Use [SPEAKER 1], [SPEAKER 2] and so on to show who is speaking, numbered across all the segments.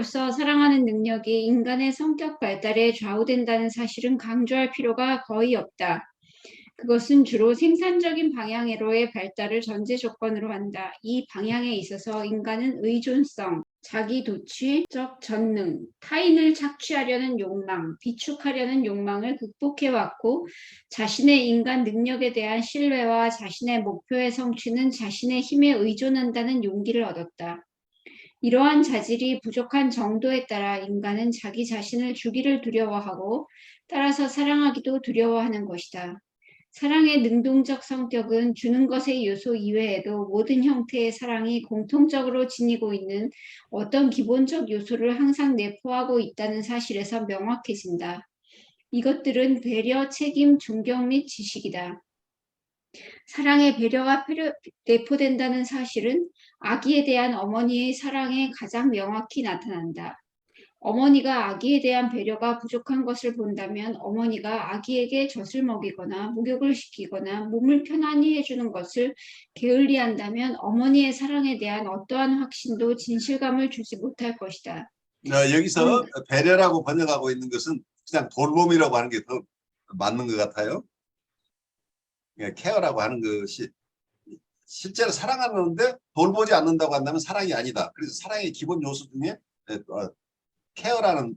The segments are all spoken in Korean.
[SPEAKER 1] 실제로서 사랑하는 능력이 인간의 성격 발달에 좌우된다는 사실은 강조할 필요가 거의 없다. 그것은 주로 생산적인 방향으로의 발달을 전제 조건으로 한다. 이 방향에 있어서 인간은 의존성, 자기 도취적 전능, 타인을 착취하려는 욕망, 비축하려는 욕망을 극복해왔고 자신의 인간 능력에 대한 신뢰와 자신의 목표의 성취는 자신의 힘에 의존한다는 용기를 얻었다. 이러한 자질이 부족한 정도에 따라 인간은 자기 자신을 주기를 두려워하고 따라서 사랑하기도 두려워하는 것이다. 사랑의 능동적 성격은 주는 것의 요소 이외에도 모든 형태의 사랑이 공통적으로 지니고 있는 어떤 기본적 요소를 항상 내포하고 있다는 사실에서 명확해진다. 이것들은 배려, 책임, 존경 및 지식이다. 사랑의 배려가 내포된다는 사실은 아기에 대한 어머니의 사랑에 가장 명확히 나타난다. 어머니가 아기에 대한 배려가 부족한 것을 본다면 어머니가 아기에게 젖을 먹이거나 목욕을 시키거나 몸을 편안히 해주는 것을 게을리한다면 어머니의 사랑에 대한 어떠한 확신도 진실감을 주지 못할 것이다.
[SPEAKER 2] 여기서 배려라고 번역하고 있는 것은 그냥 돌봄이라고 하는 게 더 맞는 것 같아요. 케어라고 하는 것이 실제로 사랑하는데 돌보지 않는다고 한다면 사랑이 아니다. 그래서 사랑의 기본 요소 중에 케어라는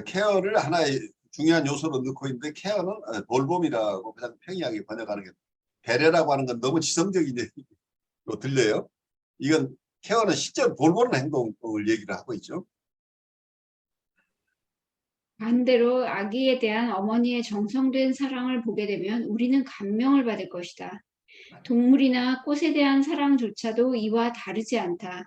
[SPEAKER 2] 케어를 하나의 중요한 요소로 넣고 있는데 케어는 돌봄이라고 그냥 평이하게 번역하는 게 배려라고 하는 건 너무 지성적인 얘기로 들려요. 이건 케어는 실제로 돌보는 행동을 얘기를 하고 있죠.
[SPEAKER 1] 반대로 아기에 대한 어머니의 정성된 사랑을 보게 되면 우리는 감명을 받을 것이다. 동물이나 꽃에 대한 사랑조차도 이와 다르지 않다.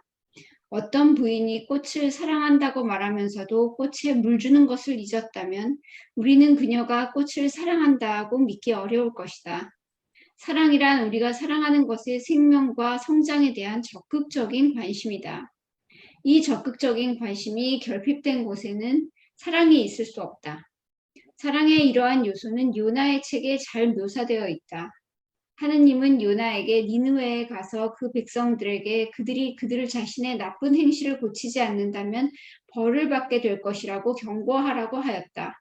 [SPEAKER 1] 어떤 부인이 꽃을 사랑한다고 말하면서도 꽃에 물 주는 것을 잊었다면 우리는 그녀가 꽃을 사랑한다고 믿기 어려울 것이다. 사랑이란 우리가 사랑하는 것의 생명과 성장에 대한 적극적인 관심이다. 이 적극적인 관심이 결핍된 곳에는 사랑이 있을 수 없다. 사랑의 이러한 요소는 요나의 책에 잘 묘사되어 있다. 하느님은 요나에게 니느웨에 가서 그 백성들에게 그들을 자신의 나쁜 행실을 고치지 않는다면 벌을 받게 될 것이라고 경고하라고 하였다.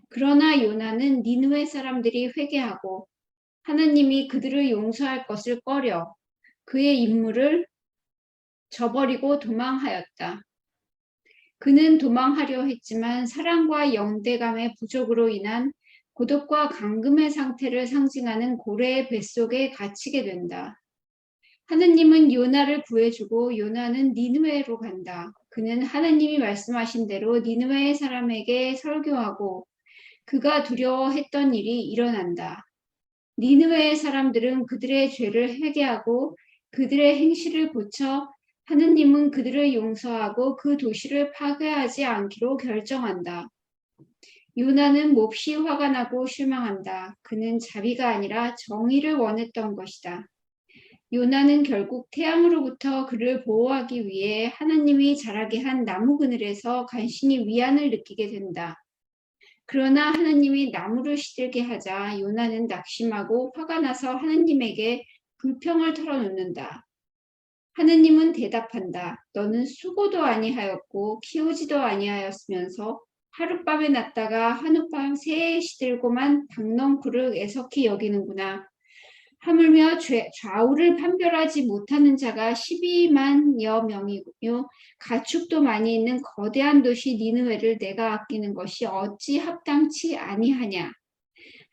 [SPEAKER 1] 그러나 요나는 니느웨 사람들이 회개하고 하느님이 그들을 용서할 것을 꺼려 그의 임무를 저버리고 도망하였다. 그는 도망하려 했지만 사랑과 영대감의 부족으로 인한 고독과 감금의 상태를 상징하는 고래의 뱃속에 갇히게 된다. 하느님은 요나를 구해주고 요나는 니느웨로 간다. 그는 하느님이 말씀하신 대로 니느웨 사람에게 설교하고 그가 두려워했던 일이 일어난다. 니느웨의 사람들은 그들의 죄를 회개하고 그들의 행실을 고쳐 하느님은 그들을 용서하고 그 도시를 파괴하지 않기로 결정한다. 요나는 몹시 화가 나고 실망한다. 그는 자비가 아니라 정의를 원했던 것이다. 요나는 결국 태양으로부터 그를 보호하기 위해 하나님이 자라게 한 나무 그늘에서 간신히 위안을 느끼게 된다. 그러나 하나님이 나무를 시들게 하자 요나는 낙심하고 화가 나서 하나님에게 불평을 털어놓는다. 하느님은 대답한다. 너는 수고도 아니하였고 키우지도 아니하였으면서 하룻밤에 났다가 한룻밤 새에 시들고만 박넝쿨을 애석히 여기는구나. 하물며 좌우를 판별하지 못하는 자가 12만여 명이며 가축도 많이 있는 거대한 도시 니느웨를 내가 아끼는 것이 어찌 합당치 아니하냐.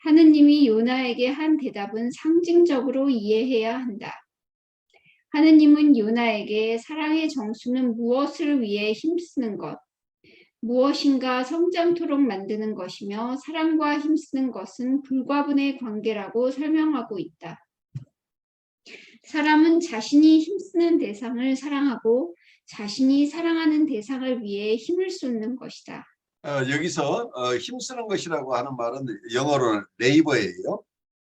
[SPEAKER 1] 하느님이 요나에게 한 대답은 상징적으로 이해해야 한다. 하느님은 요나에게 사랑의 정수는 무엇을 위해 힘쓰는 것, 무엇인가 성장토록 만드는 것이며 사랑과 힘쓰는 것은 불과분의 관계라고 설명하고 있다. 사람은 자신이 힘쓰는 대상을 사랑하고 자신이 사랑하는 대상을 위해 힘을 쏟는 것이다.
[SPEAKER 2] 여기서 힘쓰는 것이라고 하는 말은 영어로는 레이버예요.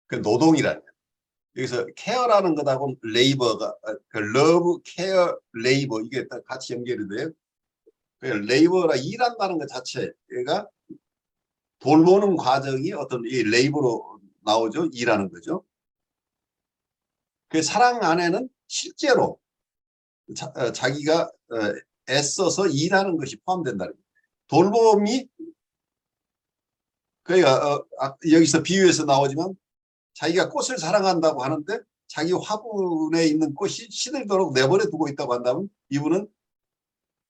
[SPEAKER 2] 그 노동이라는. 여기서 케어라는 것하고 레이버가 그 러브, 케어, 레이버 이게 같이 연결이 돼요. 레이버라 일한다는 것 자체가 돌보는 과정이 어떤 이 레이버로 나오죠. 일하는 거죠. 그 사랑 안에는 실제로 자기가 애써서 일하는 것이 포함된다. 돌봄이 그러니까 여기서 비유에서 나오지만 자기가 꽃을 사랑한다고 하는데 자기 화분에 있는 꽃이 시들도록 내버려 두고 있다고 한다면 이분은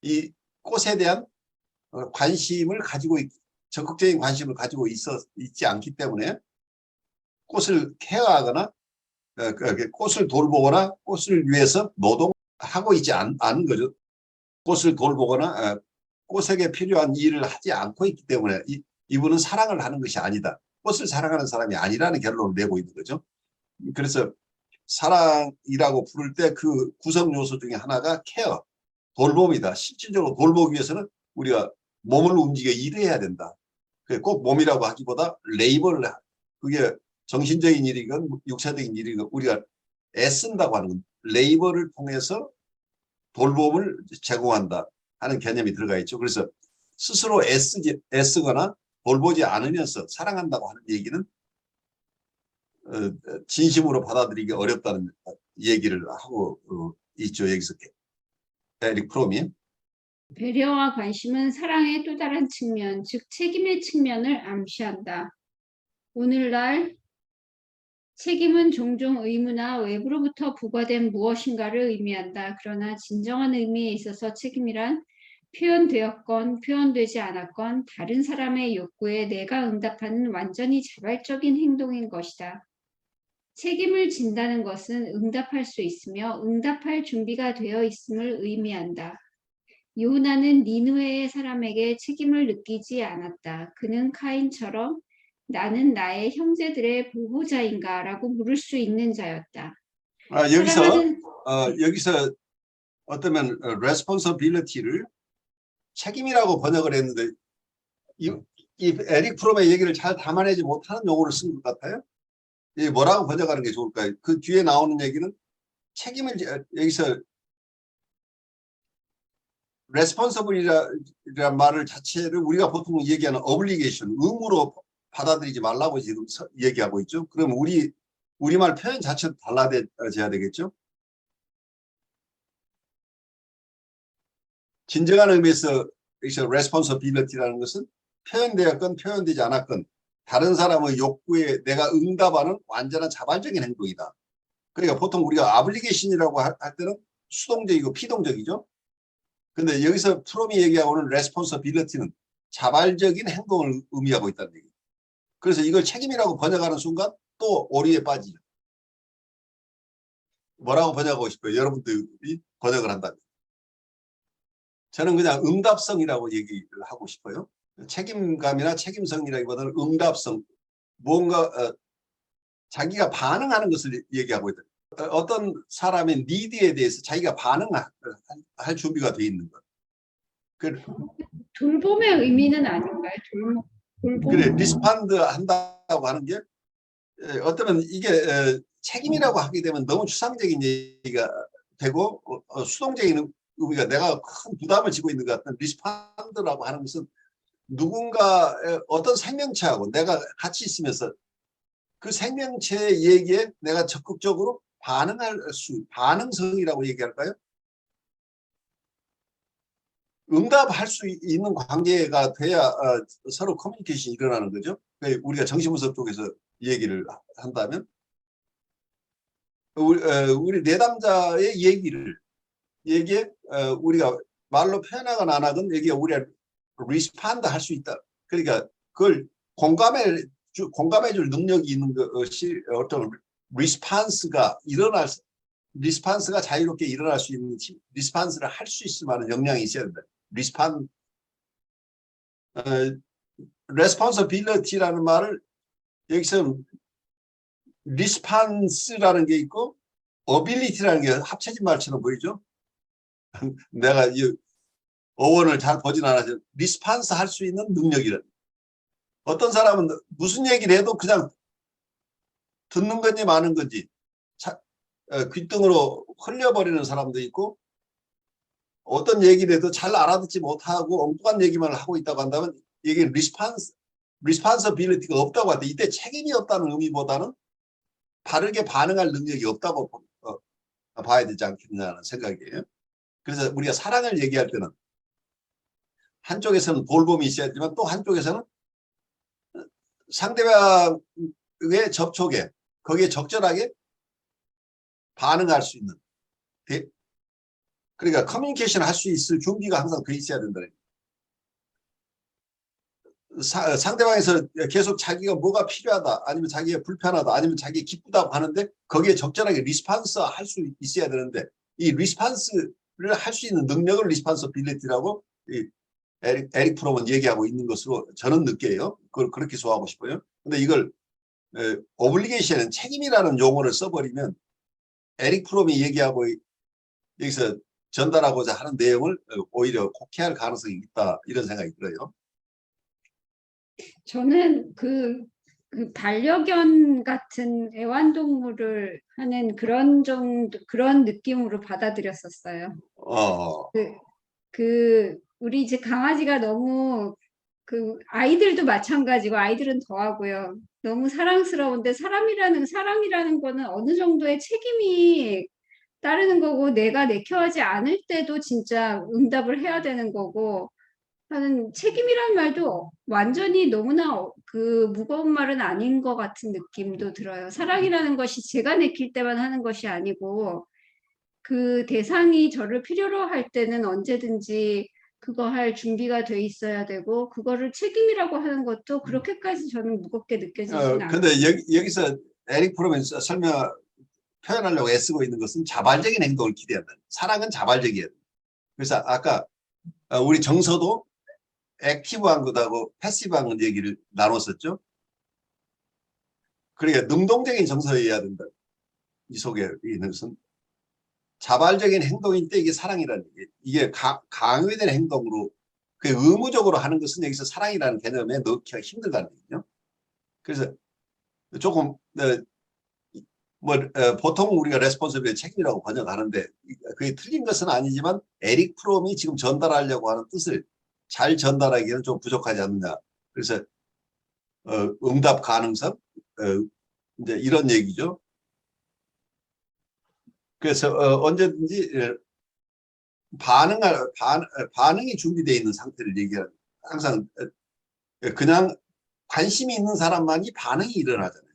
[SPEAKER 2] 이 꽃에 대한 관심을 가지고 적극적인 관심을 가지고 있지 않기 때문에 꽃을 케어하거나 꽃을 돌보거나 꽃을 위해서 노동하고 있지 않은 거죠. 꽃을 돌보거나 꽃에게 필요한 일을 하지 않고 있기 때문에 이분은 사랑을 하는 것이 아니다. 꽃을 사랑하는 사람이 아니라는 결론을 내고 있는 거죠. 그래서 사랑이라고 부를 때 그 구성 요소 중에 하나가 케어, 돌봄이다. 실질적으로 돌보기 위해서는 우리가 몸을 움직여 일해야 된다. 꼭 몸이라고 하기보다 레이버를 그게 정신적인 일이건 육체적인 일이건 우리가 애쓴다고 하는 건 레이버를 통해서 돌봄을 제공한다 하는 개념이 들어가 있죠. 그래서 스스로 애쓰거나 돌보지 않으면서 사랑한다고 하는 얘기는 진심으로 받아들이기 어렵다는 얘기를 하고 있죠. 여기서 에릭 프롬이.
[SPEAKER 1] 배려와 관심은 사랑의 또 다른 측면, 즉 책임의 측면을 암시한다. 오늘날 책임은 종종 의무나 외부로부터 부과된 무엇인가를 의미한다. 그러나 진정한 의미에 있어서 책임이란 표현되었건 표현되지 않았건 다른 사람의 욕구에 내가 응답하는 완전히 자발적인 행동인 것이다. 책임을 진다는 것은 응답할 수 있으며 응답할 준비가 되어 있음을 의미한다. 요나는 니느웨의 사람에게 책임을 느끼지 않았다. 그는 카인처럼 나는 나의 형제들의 보호자인가? 라고 물을 수 있는 자였다.
[SPEAKER 2] 여기서 어쩌면 responsibility를 책임이라고 번역을 했는데 이 에릭 프롬의 얘기를 잘 담아내지 못하는 용어를 쓴 것 같아요. 이 뭐라고 번역하는 게 좋을까요? 그 뒤에 나오는 얘기는 책임을 여기서 responsible이라는 말을 자체를 우리가 보통 얘기하는 obligation, 의무로 받아들이지 말라고 지금 얘기하고 있죠. 그럼 우리말 표현 자체도 달라져야 되겠죠. 진정한 의미에서 responsibility라는 것은 표현되었건 표현되지 않았건 다른 사람의 욕구에 내가 응답하는 완전한 자발적인 행동이다. 그러니까 보통 우리가 obligation이라고 할 때는 수동적이고 피동적이죠. 근데 여기서 프롬이 얘기하고 있는 responsibility는 자발적인 행동을 의미하고 있다는 얘기예요. 그래서 이걸 책임이라고 번역하는 순간 또 오리에 빠지죠. 뭐라고 번역하고 싶어요? 여러분들이 번역을 한다면. 저는 그냥 응답성이라고 얘기를 하고 싶어요. 책임감이나 책임성이라기보다는 응답성. 뭔가 자기가 반응하는 것을 얘기하고 있다. 어떤 사람의 니드에 대해서 자기가 반응할 준비가 돼 있는 것.
[SPEAKER 1] 돌봄의 의미는 아닌가요? 돌봄.
[SPEAKER 2] 그래, 리스판드 한다고 하는 게 어쩌면 이게 책임이라고 하게 되면 너무 추상적인 얘기가 되고 수동적인 의미가 내가 큰 부담을 지고 있는 것 같은 리스판드라고 하는 것은 누군가 어떤 생명체하고 내가 같이 있으면서 그 생명체의 얘기에 내가 적극적으로 반응성이라고 얘기할까요? 응답할 수 있는 관계가 돼야 서로 커뮤니케이션이 일어나는 거죠. 우리가 정신분석 쪽에서 얘기를 한다면 우리 내담자의 얘기에 우리가 말로 표현하거나 안 하건 여기에 우리가 리스판드 할 수 있다. 그러니까 그걸 공감해줄 능력이 있는 것이 어떤 리스판스가 자유롭게 일어날 수 있는 리스판스를 할 수 있을 만한 역량이 있어야 된다. responsibility라는 말을 여기서 리스판스라는 게 있고 ability라는 게 합쳐진 말처럼 보이죠. 내가 이 어원을 잘 보진 않아서 리스판스 할 수 있는 능력이라. 어떤 사람은 무슨 얘기를 해도 그냥 듣는 건지 마는 건지 귓등으로 흘려버리는 사람도 있고 어떤 얘기를 해도 잘 알아듣지 못하고 엉뚱한 얘기만 하고 있다고 한다면 이게 responsibility가 없다고 할 때 이때 책임이 없다는 의미보다는 바르게 반응할 능력이 없다고 봐야 되지 않겠냐는 생각이에요. 그래서 우리가 사랑을 얘기할 때는 한쪽에서는 돌봄이 있어야지만 또 한쪽에서는 상대방의 접촉에 거기에 적절하게 반응할 수 있는, 그러니까 커뮤니케이션 할 수 있을 준비가 항상 돼 있어야 된다. 상대방에서 계속 자기가 뭐가 필요하다, 아니면 자기가 불편하다, 아니면 자기가 기쁘다고 하는데 거기에 적절하게 리스판스 할 수 있어야 되는데, 이 리스판스를 할 수 있는 능력을 리스판서빌리티라고 에릭 프롬은 얘기하고 있는 것으로 저는 느껴요. 그걸 그렇게 소화하고 싶어요. 근데 이걸 오블리게이션은 책임이라는 용어를 써버리면 에릭 프롬이 얘기하고 여기서 전달하고자 하는 내용을 오히려 곡해할 가능성이 있다, 이런 생각이 들어요.
[SPEAKER 1] 저는 그 반려견 같은 애완동물을 하는 그런 느낌으로 받아들였었어요.
[SPEAKER 2] 어,
[SPEAKER 1] 우리 이제 강아지가 너무 아이들도 마찬가지고 아이들은 더하고요. 너무 사랑스러운데 사람이라는 거는 어느 정도의 책임이 따르는 거고 내가 내켜하지 않을 때도 진짜 응답을 해야 되는 거고 하는 책임이란 말도 완전히 너무나 무거운 말은 아닌 것 같은 느낌도 들어요. 사랑이라는 것이 제가 내킬 때만 하는 것이 아니고 그 대상이 저를 필요로 할 때는 언제든지 그거 할 준비가 돼 있어야 되고 그거를 책임이라고 하는 것도 그렇게까지 저는 무겁게 느껴지진 않아요.
[SPEAKER 2] 근데 여기서 에릭 프롬이 표현하려고 애쓰고 있는 것은 자발적인 행동을 기대한다. 사랑은 자발적이에요. 그래서 아까 우리 정서도 액티브한 것하고 패시브한 것 얘기를 나눴었죠. 그러니까 능동적인 정서여야 된다. 이 속에 있는 것은 자발적인 행동일 때 이게 사랑이라는 게, 이게 강요된 행동으로 그 의무적으로 하는 것은 여기서 사랑이라는 개념에 넣기가 힘들다는 거죠. 그래서 조금 보통 우리가 레스폰서빌 책임이라고 번역하는데 그게 틀린 것은 아니지만 에릭 프롬이 지금 전달하려고 하는 뜻을 잘 전달하기에는 좀 부족하지 않느냐. 그래서 응답 가능성, 이제 이런 얘기죠. 그래서 언제든지 반응이 준비되어 있는 상태를 얘기하는, 항상 그냥 관심이 있는 사람만이 반응이 일어나잖아요.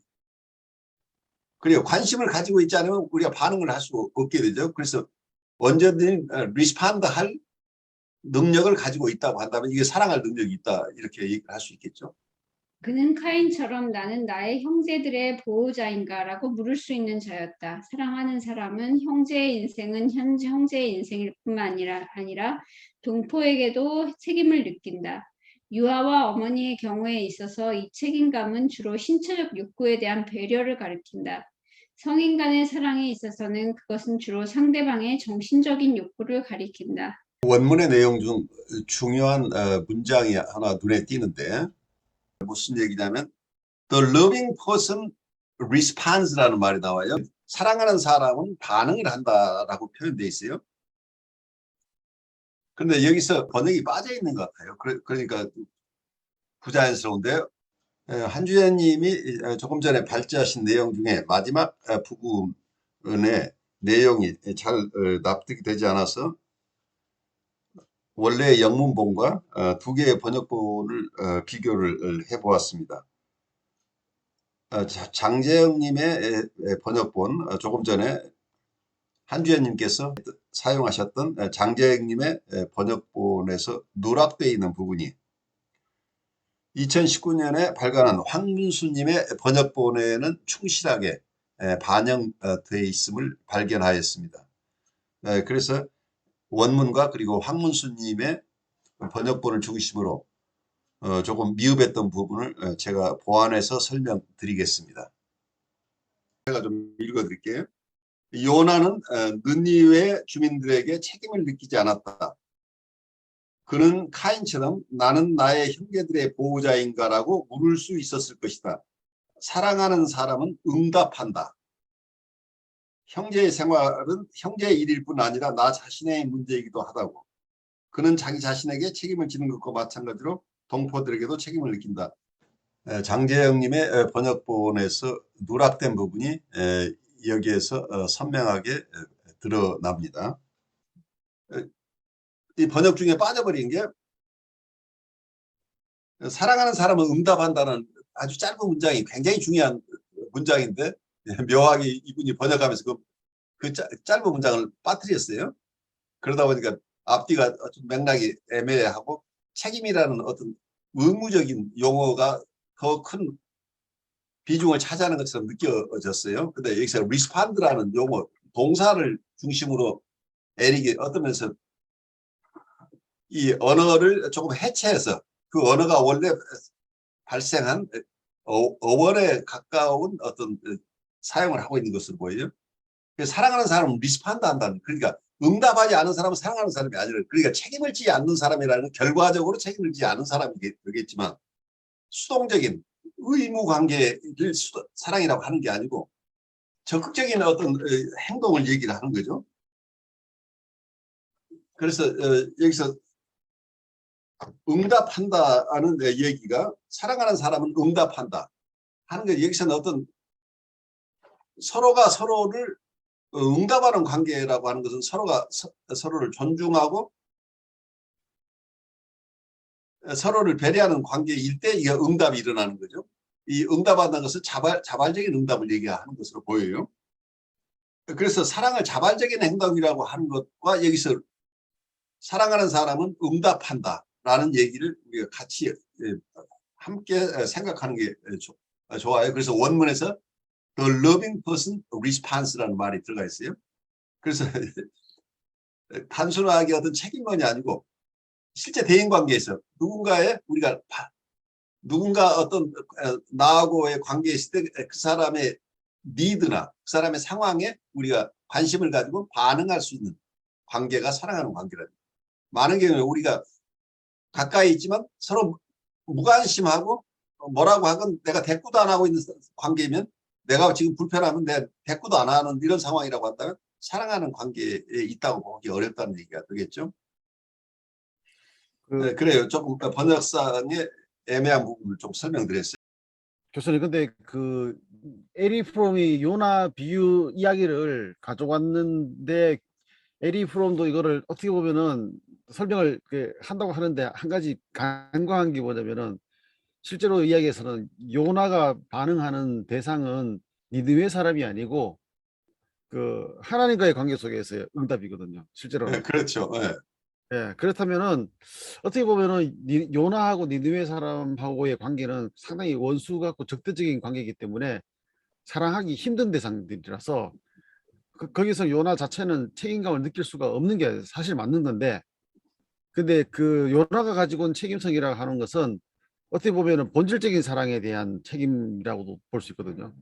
[SPEAKER 2] 그리고 관심을 가지고 있지 않으면 우리가 반응을 할 수 없게 되죠. 그래서 언제든지 리스판드 할 능력을 가지고 있다고 한다면 이게 사랑할 능력이 있다, 이렇게 얘기를 할 수 있겠죠.
[SPEAKER 1] 그는 카인처럼 나는 나의 형제들의 보호자인가라고 물을 수 있는 자였다. 사랑하는 사람은 형제의 인생은 현재 형제의 인생일 뿐만 아니라 동포에게도 책임을 느낀다. 유아와 어머니의 경우에 있어서 이 책임감은 주로 신체적 욕구에 대한 배려를 가리킨다. 성인 간의 사랑에 있어서는 그것은 주로 상대방의 정신적인 욕구를 가리킨다.
[SPEAKER 2] 원문의 내용 중 중요한 문장이 하나 눈에 띄는데 무슨 얘기냐면 The loving person responds라는 말이 나와요. 사랑하는 사람은 반응을 한다라고 표현되어 있어요. 그런데 여기서 번역이 빠져 있는 것 같아요. 그러니까 부자연스러운데요. 한주연님이 조금 전에 발제하신 내용 중에 마지막 부분의 내용이 잘 납득이 되지 않아서 원래 영문본과 두 개의 번역본을 비교를 해보았습니다. 장재영님의 번역본, 조금 전에 한주연님께서 사용하셨던 장재영님의 번역본에서 누락되어 있는 부분이 2019년에 발간한 황문수님의 번역본에는 충실하게 반영되어 있음을 발견하였습니다. 그래서 원문과 그리고 황문수님의 번역본을 중심으로 조금 미흡했던 부분을 제가 보완해서 설명드리겠습니다. 제가 좀 읽어드릴게요. 요나는 느니웨 주민들에게 책임을 느끼지 않았다. 그는 카인처럼 나는 나의 형제들의 보호자인가라고 물을 수 있었을 것이다. 사랑하는 사람은 응답한다. 형제의 생활은 형제의 일일 뿐 아니라 나 자신의 문제이기도 하다고. 그는 자기 자신에게 책임을 지는 것과 마찬가지로 동포들에게도 책임을 느낀다. 장재영님의 번역본에서 누락된 부분이 여기에서 선명하게 드러납니다. 이 번역 중에 빠져버린 게 사랑하는 사람은 응답한다는 아주 짧은 문장이 굉장히 중요한 문장인데 묘하게 이분이 번역하면서 그 짧은 문장을 빠뜨렸어요. 그러다 보니까 앞뒤가 좀 맥락이 애매하고 책임이라는 어떤 의무적인 용어가 더 큰 비중을 차지하는 것처럼 느껴졌어요. 근데 여기서 respond라는 용어, 동사를 중심으로 에릭이 어떤 면에서 이 언어를 조금 해체해서 그 언어가 원래 발생한 어원에 가까운 어떤 사용을 하고 있는 것으로 보여요. 사랑하는 사람은 리스판드 한다는, 그러니까 응답하지 않은 사람은 사랑하는 사람이 아니라, 그러니까 책임을 지지 않는 사람이라는, 결과적으로 책임을 지지 않은 사람이 되겠지만 수동적인 의무 관계를 사랑이라고 하는 게 아니고 적극적인 어떤 행동을 얘기를 하는 거죠. 그래서 여기서 응답한다는 얘기가 사랑하는 사람은 응답한다 하는 게, 여기서는 어떤 서로가 서로를 응답하는 관계라고 하는 것은 서로가 서로를 존중하고 서로를 배려하는 관계일 때 이 응답이 일어나는 거죠. 이 응답한다는 것은 자발적인 응답을 얘기하는 것으로 보여요. 그래서 사랑을 자발적인 행동이라고 하는 것과 여기서 사랑하는 사람은 응답한다라는 얘기를 우리가 같이 함께 생각하는 게 좋아요. 그래서 원문에서 The loving person responds라는 말이 들어가 있어요. 그래서 단순하게 어떤 책임만이 아니고 실제 대인관계에서 누군가 어떤 나하고의 관계에 있을 때 그 사람의 니드나 그 사람의 상황에 우리가 관심을 가지고 반응할 수 있는 관계가 사랑하는 관계라는, 많은 경우에 우리가 가까이 있지만 서로 무관심하고 뭐라고 하건 내가 대꾸도 안 하고 있는 관계면, 내가 지금 불편하면 내 대꾸도 안 하는 이런 상황이라고 한다면 사랑하는 관계에 있다고 보기 어렵다는 얘기가 되겠죠. 네, 그래요. 조금 번역상의 애매한 부분을 좀 설명드렸어요.
[SPEAKER 3] 교수님, 근데 그 에리 프롬이 요나 비유 이야기를 가져왔는데, 에리 프롬도 이거를 어떻게 보면은 설명을 한다고 하는데, 한 가지 간과한 게 뭐냐면은, 실제로 이야기에서는 요나가 반응하는 대상은 니느웨 사람이 아니고 그 하나님과의 관계 속에서의 응답이거든요, 실제로는.
[SPEAKER 2] 네, 그렇죠. 네.
[SPEAKER 3] 예, 그렇다면은 어떻게 보면은 요나하고 니느웨 사람하고의 관계는 상당히 원수 같고 적대적인 관계이기 때문에 사랑하기 힘든 대상들이라서 거기서 요나 자체는 책임감을 느낄 수가 없는 게 사실 맞는 건데, 근데 그 요나가 가지고 온 책임성이라고 하는 것은 어떻게 보면은 본질적인 사랑에 대한 책임이라고도 볼 수 있거든요.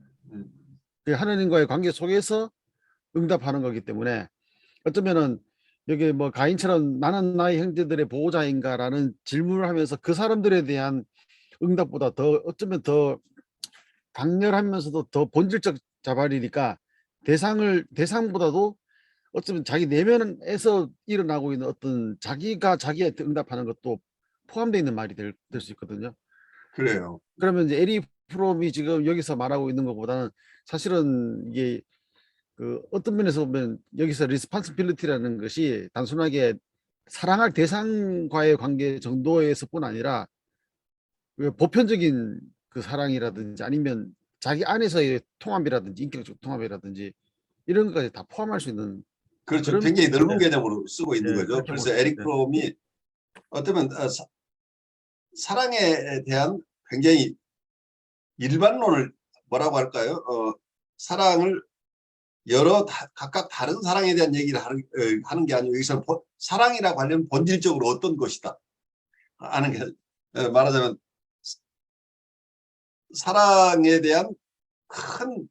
[SPEAKER 3] 그 하나님과의 관계 속에서 응답하는 거기 때문에, 어쩌면은 여기 뭐 가인처럼 나는 나의 형제들의 보호자인가라는 질문을 하면서 그 사람들에 대한 응답보다 더 어쩌면 더 강렬하면서도 더 본질적 자발이니까 대상보다도 어쩌면 자기 내면에서 일어나고 있는 어떤 자기가 자기한테 응답하는 것도 포함되어 있는 말이 될 수 있거든요.
[SPEAKER 2] 그래요.
[SPEAKER 3] 그러면 이제 에리 프롬이 지금 여기서 말하고 있는 것보다는 사실은 이게 그 어떤 면에서 보면 여기서 리스판시빌리티라는 것이 단순하게 사랑할 대상과의 관계 정도에서뿐 아니라 그 보편적인 그 사랑이라든지 아니면 자기 안에서의 통합이라든지 인격적 통합이라든지 이런 것까지 다 포함할 수 있는
[SPEAKER 2] 그렇죠.
[SPEAKER 3] 그런,
[SPEAKER 2] 굉장히 넓은
[SPEAKER 3] 네,
[SPEAKER 2] 개념으로 쓰고 있는
[SPEAKER 3] 네,
[SPEAKER 2] 거죠.
[SPEAKER 3] 그렇게
[SPEAKER 2] 그래서
[SPEAKER 3] 볼 수
[SPEAKER 2] 에릭
[SPEAKER 3] 있어요.
[SPEAKER 2] 프롬이 어쩌면 사랑에 대한 굉장히 일반론을 뭐라고 할까요? 사랑을 각각 다른 사랑에 대한 얘기를 하는 게 아니고, 여기서 사랑이라고 하려면 본질적으로 어떤 것이다 하는 게, 말하자면 사랑에 대한 큰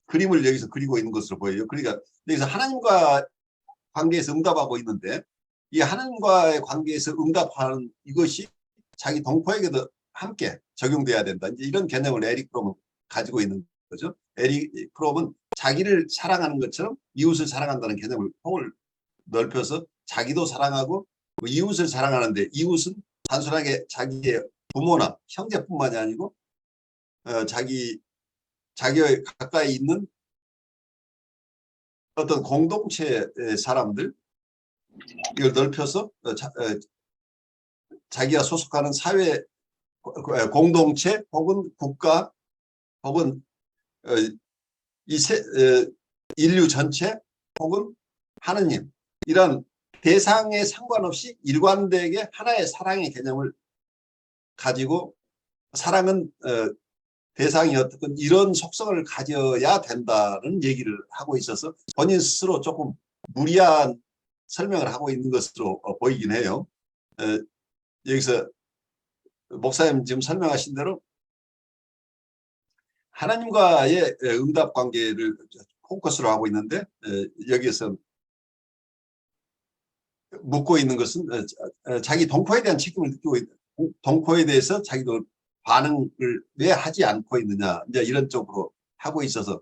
[SPEAKER 2] 그림을 여기서 그리고 있는 것으로 보여요. 그러니까 여기서 하나님과 관계에서 응답하고 있는데, 이 하나님과의 관계에서 응답하는 이것이 자기 동포에게도 함께 적용돼야 된다, 이제 이런 개념을 에릭 프롬은 가지고 있는 거죠. 에릭 프롬은 자기를 사랑하는 것처럼 이웃을 사랑한다는 개념을 폭을 넓혀서 자기도 사랑하고 이웃을 사랑하는데, 이웃은 단순하게 자기의 부모나 형제뿐만이 아니고 자기와 가까이 있는 어떤 공동체의 사람들, 이걸 넓혀서 자기가 소속하는 사회 공동체 혹은 국가 혹은 인류 전체 혹은 하느님 이런 대상에 상관없이 일관되게 하나의 사랑의 개념을 가지고 사랑은 대상이 어떻건 이런 속성을 가져야 된다는 얘기를 하고 있어서 본인 스스로 조금 무리한 설명을 하고 있는 것으로 보이긴 해요. 여기서 목사님 지금 설명하신 대로 하나님과의 응답 관계를 포커스로 하고 있는데 여기에서 묻고 있는 것은 자기 동포에 대한 책임을 느끼고 있는 동포에 대해서 자기도 반응을 왜 하지 않고 있느냐 이제 이런 쪽으로 하고 있어서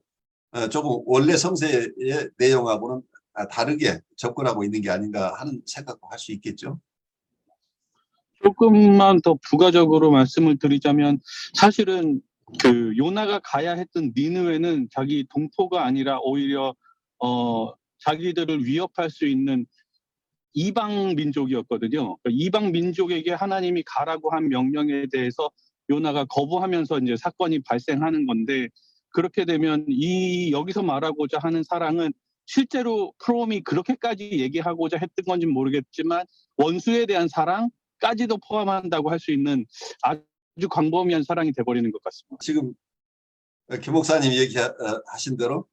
[SPEAKER 2] 조금 원래 성서의 내용하고는 다르게 접근하고 있는 게 아닌가 하는 생각도 할 수 있겠죠.
[SPEAKER 4] 조금만 더 부가적으로 말씀을 드리자면 사실은 그 요나가 가야 했던 니느웨는 자기 동포가 아니라 오히려 자기들을 위협할 수 있는 이방 민족이었거든요. 그러니까 이방 민족에게 하나님이 가라고 한 명령에 대해서 요나가 거부하면서 이제 사건이 발생하는 건데 그렇게 되면 이 여기서 말하고자 하는 사랑은 실제로 프롬이 그렇게까지 얘기하고자 했던 건지 모르겠지만 원수에 대한 사랑까지도 포함한다고 할 수 있는 아주 광범위한 사랑이 돼버리는 것 같습니다.
[SPEAKER 2] 지금 김 목사님 얘기하신 대로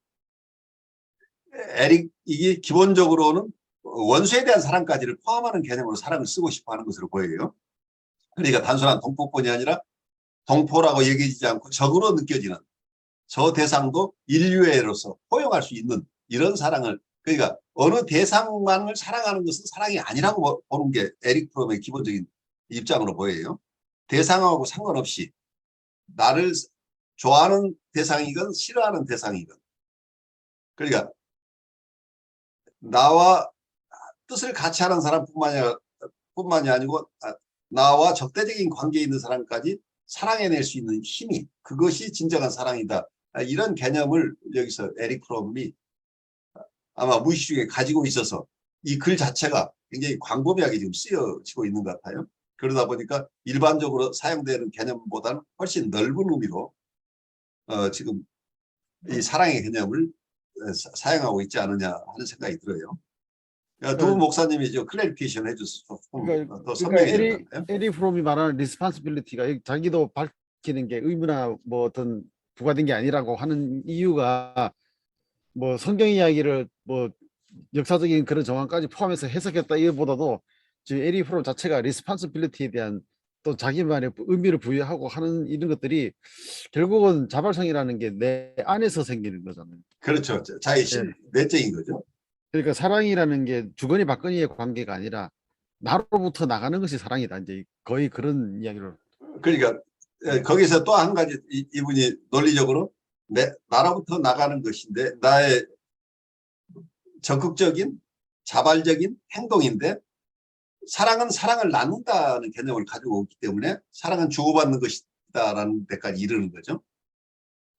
[SPEAKER 2] 이게 기본적으로는 원수에 대한 사랑까지를 포함하는 개념으로 사랑을 쓰고 싶어 하는 것으로 보여요. 그러니까 단순한 동포뿐이 아니라 동포라고 얘기하지 않고 적으로 느껴지는 저 대상도 인류애로서 포용할 수 있는 이런 사랑을 그러니까 어느 대상만을 사랑하는 것은 사랑이 아니라고 보는 게 에릭 프롬의 기본적인 입장으로 보여요. 대상하고 상관없이 나를 좋아하는 대상이건 싫어하는 대상이건 그러니까 나와 뜻을 같이 하는 사람뿐만이 아니고 나와 적대적인 관계에 있는 사람까지 사랑해낼 수 있는 힘이 그것이 진정한 사랑이다. 이런 개념을 여기서 에릭 프롬이 아마 무의식 중에 가지고 있어서 이 글 자체가 굉장히 광범위하게 지금 쓰여지고 있는 것 같아요. 그러다 보니까 일반적으로 사용되는 개념보다는 훨씬 넓은 의미로 지금 이 사랑의 개념을 사용하고 있지 않느냐 하는 생각이 들어요. 두 목사님이 클래리피케이션 해줘서 더 선명히 되었나요?
[SPEAKER 3] 에릭 프롬이 말하는 리스폰시빌리티가 자기도 밝히는 게 의무나 뭐 어떤 부과된 게 아니라고 하는 이유가 뭐 성경 이야기를 뭐 역사적인 그런 정황까지 포함해서 해석했다 이거보다도 지금 에릭 프롬 자체가 리스폰시빌리티에 대한 또 자기만의 의미를 부여하고 하는 이런 것들이 결국은 자발성이라는 게 내 안에서 생기는 거잖아요.
[SPEAKER 2] 그렇죠. 자기 내적인 거죠.
[SPEAKER 3] 그러니까 사랑이라는 게 주거니 받거니의 관계가 아니라 나로부터 나가는 것이 사랑이다. 이제 거의 그런 이야기를.
[SPEAKER 2] 그러니까 거기서 또 한 가지 이분이 논리적으로 나로부터 나가는 것인데 나의 적극적인 자발적인 행동인데 사랑은 사랑을 나눈다는 개념을 가지고 있기 때문에 사랑은 주고받는 것이다라는 데까지 이르는 거죠.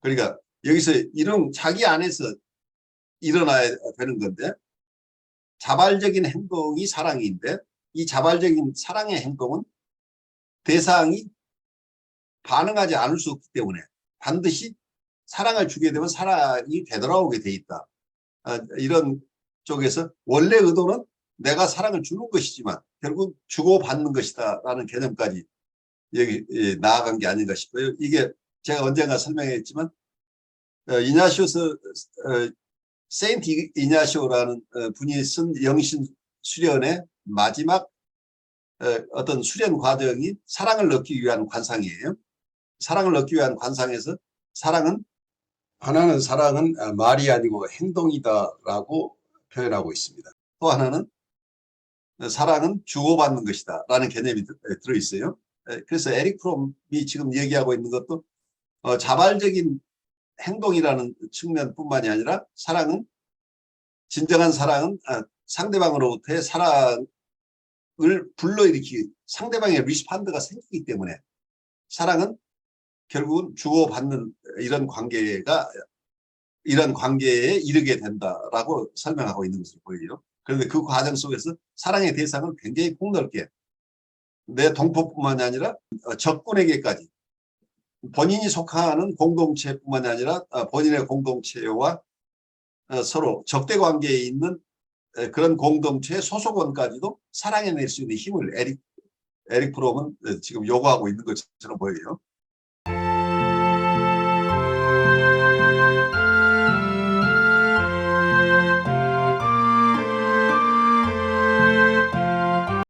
[SPEAKER 2] 그러니까 여기서 이런 자기 안에서 일어나야 되는 건데 자발적인 행동이 사랑인데 이 자발적인 사랑의 행동은 대상이 반응하지 않을 수 없기 때문에 반드시 사랑을 주게 되면 사랑이 되돌아오게 돼 있다. 이런 쪽에서 원래 의도는 내가 사랑을 주는 것이지만 결국 주고받는 것이다 라는 개념까지 여기 나아간 게 아닌가 싶어요. 이게 제가 언젠가 설명했지만 이냐시오스 세인트 이냐시오라는 분이 쓴 영신 수련의 마지막 어떤 수련 과정이 사랑을 얻기 위한 관상이에요. 사랑을 얻기 위한 관상에서 하나는 사랑은 말이 아니고 행동이다라고 표현하고 있습니다. 또 하나는 사랑은 주고받는 것이다 라는 개념이 들어있어요. 그래서 에릭 프롬이 지금 얘기하고 있는 것도 자발적인 행동이라는 측면뿐만이 아니라 진정한 사랑은 상대방으로부터의 사랑을 불러일으키기 상대방의 리스판드가 생기기 때문에 사랑은 결국은 주고받는 이런 관계에 이르게 된다라고 설명하고 있는 것으로 보여요. 그런데 그 과정 속에서 사랑의 대상을 굉장히 폭넓게 내 동포뿐만이 아니라 적군에게까지 본인이 속하는 공동체뿐만이 아니라 본인의 공동체와 서로 적대 관계에 있는 그런 공동체의 소속원까지도 사랑해낼 수 있는 힘을 에릭 프롬은 지금 요구하고 있는 것처럼 보여요.